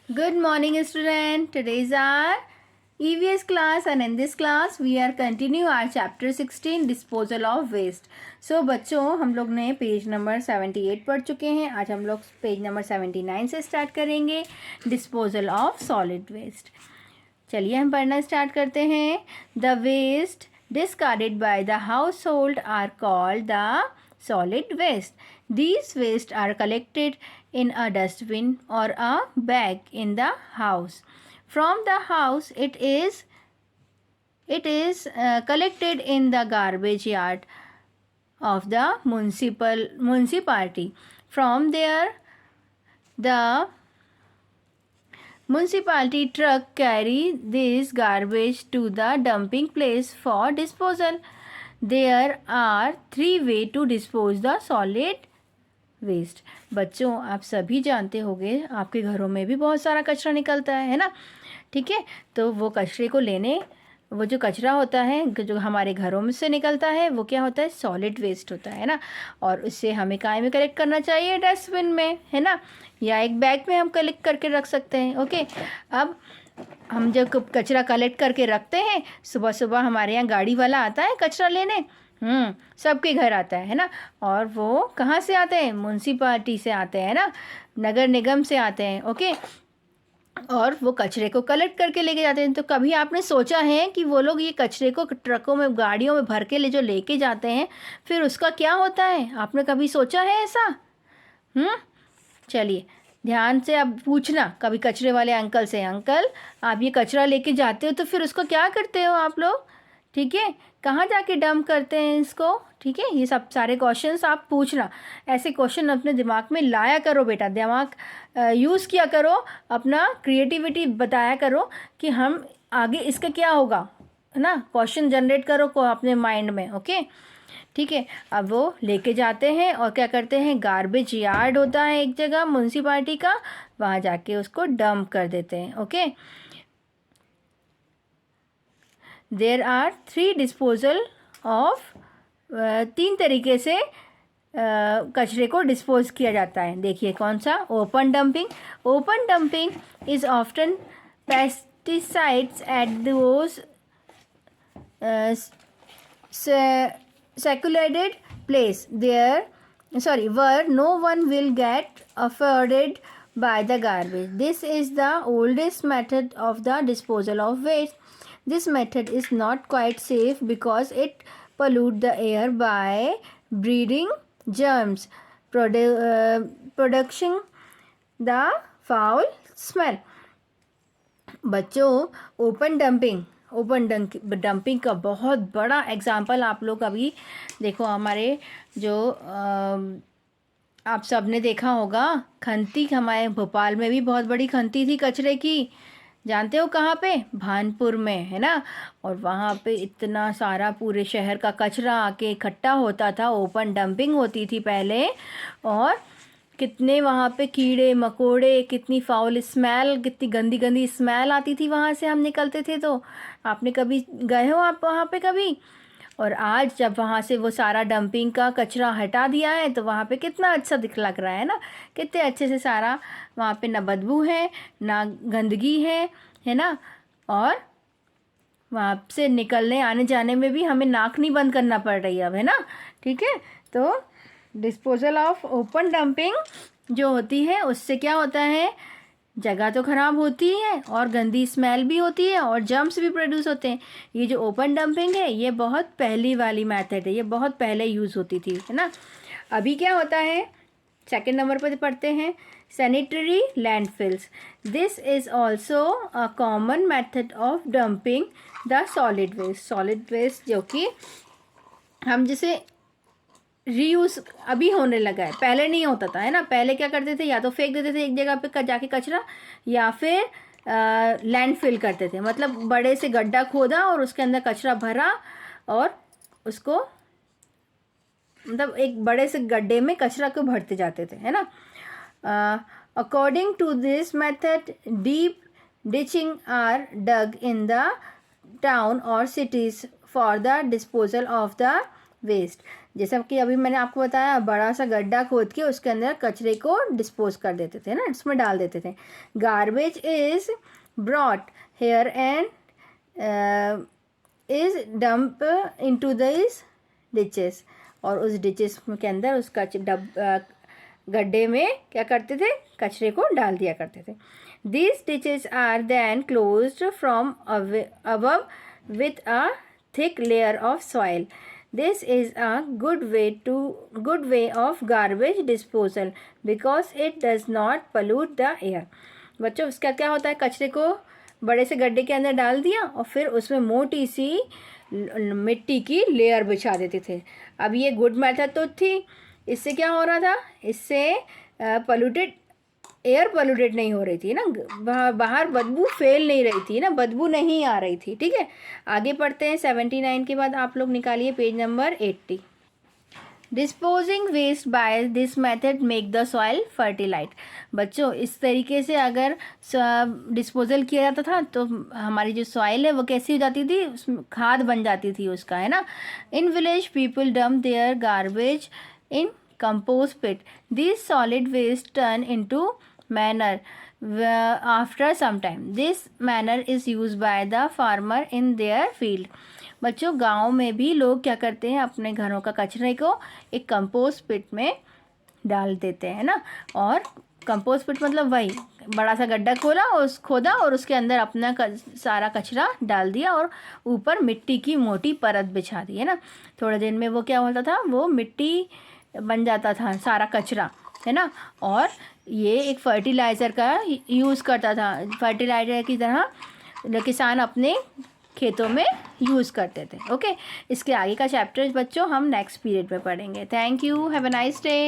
Good morning student. Today is our EVS class and in this class we are continue our chapter 16 disposal of waste. So बच्चों हम लोग ने page number 78 पढ़ चुके हैं. आज हम लोग पेज नंबर 79 से स्टार्ट करेंगे disposal of solid waste. चलिए हम पढ़ना स्टार्ट करते हैं. The waste discarded by the household are called the solid waste. These waste are collected in a dustbin or a bag in the house. From the house, it is collected in the garbage yard of the municipality. From there, the municipality truck carry this garbage to the dumping place for disposal. There are 3 ways to dispose the solid waste. बच्चों आप सभी जानते होंगे आपके घरों में भी बहुत सारा कचरा निकलता है ना. ठीक है, तो वो कचरे को लेने वो जो कचरा होता है जो हमारे घरों में से निकलता है वो क्या होता है, सॉलिड वेस्ट होता है ना. और उससे हमें कहाँ में कलेक्ट करना चाहिए, डस्टबिन में, है ना, या एक बैग में हम कलेक्ट करके रख सकते हैं. ओके, अब हम जब कचरा कलेक्ट करके रखते हैं, सुबह सुबह हमारे यहाँ गाड़ी वाला आता है कचरा लेने. सबके घर आता है ना. और वो कहाँ से आते हैं, म्यूनसिपालिटी से आते हैं ना, नगर निगम से आते हैं. ओके, और वो कचरे को कलेक्ट करके लेके जाते हैं. तो कभी आपने सोचा है कि वो लोग ये कचरे को ट्रकों में गाड़ियों में भर के लेके जाते हैं, फिर उसका क्या होता है, आपने कभी सोचा है ऐसा? चलिए ध्यान से अब पूछना कभी कचरे वाले अंकल से, अंकल आप ये कचरा लेके जाते हो तो फिर उसको क्या करते हो आप लोग? ठीक है, कहाँ जाके डंप करते हैं इसको? ठीक है, ये सब सारे क्वेश्चंस आप पूछना. ऐसे क्वेश्चन अपने दिमाग में लाया करो बेटा, दिमाग यूज़ किया करो, अपना क्रिएटिविटी बताया करो कि हम आगे इसका क्या होगा, है ना. क्वेश्चन जनरेट करो को अपने माइंड में. ओके, ठीक है. अब वो लेके जाते हैं और क्या करते हैं, गार्बेज यार्ड होता है एक जगह म्यूनसिपालिटी का, वहाँ जाके उसको डंप कर देते हैं. Okay, there are 3 disposal of 3 तरीके से कचरे को डिस्पोज किया जाता है. देखिए कौन सा, open dumping. Open dumping is often pesticides at those secluded place where no one will get affected by the garbage. This is the oldest method of the disposal of waste. This method is not quite safe because it pollutes the air by breeding germs, producing the foul smell. बच्चों open dumping का बहुत बड़ा example आप लोग अभी देखो. हमारे जो आप सब ने देखा होगा खंती, हमारे भोपाल में भी बहुत बड़ी खंती थी कचरे की. जानते हो कहाँ पे, भानपुर में, है ना. और वहाँ पे इतना सारा पूरे शहर का कचरा आके इकट्ठा होता था. ओपन डंपिंग होती थी पहले, और कितने वहाँ पे कीड़े मकोड़े, कितनी फाउल स्मेल, कितनी गंदी गंदी स्मेल आती थी वहाँ से हम निकलते थे. तो आपने कभी गए हो आप वहाँ पे कभी? और आज जब वहाँ से वो सारा डंपिंग का कचरा हटा दिया है तो वहाँ पे कितना अच्छा लग रहा है ना, कितने अच्छे से सारा वहाँ पे ना बदबू है ना गंदगी है ना. और वहाँ से निकलने आने जाने में भी हमें नाक नहीं बंद करना पड़ रही है अब, है ना. ठीक है, तो डिस्पोजल ऑफ ओपन डंपिंग जो होती है उससे क्या होता है, जगह तो ख़राब होती है और गंदी स्मेल भी होती है और जर्म्स भी प्रोड्यूस होते हैं. ये जो ओपन डंपिंग है ये बहुत पहली वाली मेथड है, ये बहुत पहले यूज़ होती थी, है ना. अभी क्या होता है, सेकंड नंबर पर पढ़ते हैं, sanitary landfills. This is also a common method of dumping the solid waste जो कि हम जिसे रीयूज़ अभी होने लगा है, पहले नहीं होता था, है ना. पहले क्या करते थे, या तो फेंक देते थे एक जगह पे जाके कचरा, या फिर लैंडफिल करते थे. मतलब बड़े से गड्ढा खोदा और उसके अंदर कचरा भरा और उसको मतलब एक बड़े से गड्ढे में कचरा को भरते जाते थे, है ना. According to this method deep ditching are dug in the town और cities for the disposal of the waste. जैसा कि अभी मैंने आपको बताया, बड़ा सा गड्ढा खोद के उसके अंदर कचरे को डिस्पोज कर देते थे ना, इसमें डाल देते थे। Garbage is brought here and is dump into this ditches, और उस डिचेस के अंदर उस गड्ढे में क्या करते थे, कचरे को डाल दिया करते थे। These ditches are then closed from above with a thick layer of soil. This is a good way of garbage disposal because it does not pollute the air. बच्चों, इसका क्या होता है, कचरे को बड़े से गड्ढे के अंदर डाल दिया और फिर उसमें मोटी सी मिट्टी की लेयर बिछा देते थे। अब ये गुड मेथड तो थी, इससे क्या हो रहा था, इससे एयर पोल्यूटेड नहीं हो रही थी ना, बाहर बदबू फैल नहीं रही थी ना, बदबू नहीं आ रही थी। ठीक है, आगे पढ़ते हैं। 79 के बाद आप लोग निकालिए page number 80। Disposing waste by this method make the soil fertilise. बच्चों, इस तरीके से अगर डिस्पोजल किया जाता था तो हमारी जो सॉइल है वो कैसी हो जाती थी, उसमें खाद बन जाती थी उसका, है ना। In village people dump their garbage in compost pit. These solid waste turn into manure after some time. This manure is used by the farmer in their field. बच्चों, गांव में भी लोग क्या करते हैं, अपने घरों का कचरे को एक कंपोस्ट पिट में डाल देते हैं ना। और कंपोस्ट पिट मतलब वही बड़ा सा गड्ढा खोदा और उसके अंदर अपना सारा कचरा डाल दिया और ऊपर मिट्टी की मोटी परत बिछा दी, है ना। थोड़े दिन में वो क्या होता था, वो मिट्टी बन जाता था सारा कचरा, है ना। और ये एक फर्टिलाइज़र का यूज़ करता था, फर्टिलाइज़र की तरह किसान अपने खेतों में यूज़ करते थे। ओके, इसके आगे का चैप्टर बच्चों हम नेक्स्ट पीरियड में पढ़ेंगे। Thank you, have a nice day.